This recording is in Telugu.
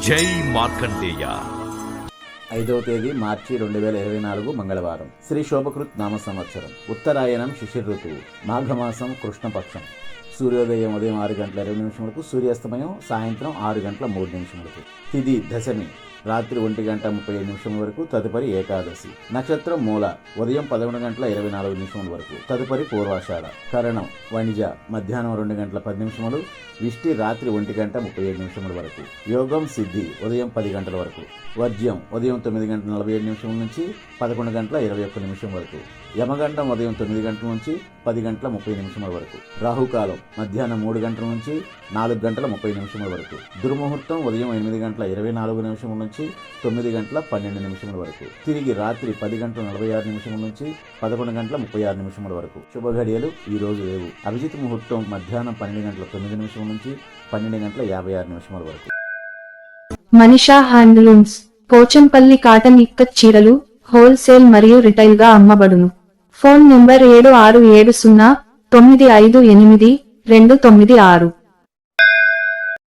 జై మార్కండేయ. 5వ తేదీ మార్చి 2024 మంగళవారం. శ్రీ శోభకృత్ నామ సంవత్సరం. ఉత్తరాయణం శిశిర ఋతువు. మాఘమాసం కృష్ణపక్షం. సూర్యోదయం ఉదయం 6:20 సూర్యాస్తమయం సాయంత్రం 6:03. తిథి దశమి రాత్రి 1:37 వరకు. తదుపరి ఏకాదశి. నక్షత్రం మూల ఉదయం 11:24 వరకు. తదుపరి పూర్వాషాఢ. కరణం వణిజ మధ్యాహ్నం 2:10. విష్టి రాత్రి 1:37 వరకు. యోగం సిద్ధి ఉదయం 10 గంటల వరకు. వర్జ్యం ఉదయం 9:47 నుంచి 11:21 వరకు. యమగండం ఉదయం 9 గంటల నుంచి 10:30 వరకు. రాహుకాలం మధ్యాహ్నం 3 గంటల నుంచి 4:30 వరకు. దుర్ముహూర్తం ఉదయం 8:24 నుంచి 9:12 వరకు. తిరిగి రాత్రి 10:46 నుంచి 11:36 వరకు. శుభ ఘడియలు ఈ రోజు లేవు. అభిజిత్ ముహూర్తం మధ్యాహ్నం 12:09 నుంచి 12:56 వరకు. మనీషా హ్యాండ్లూమ్స్ పోచంపల్లి కాటన్ ఇక్కత్ చీరలు హోల్సేల్ మరియు రిటైల్ గా అమ్మబడును. Phone number 7670958296.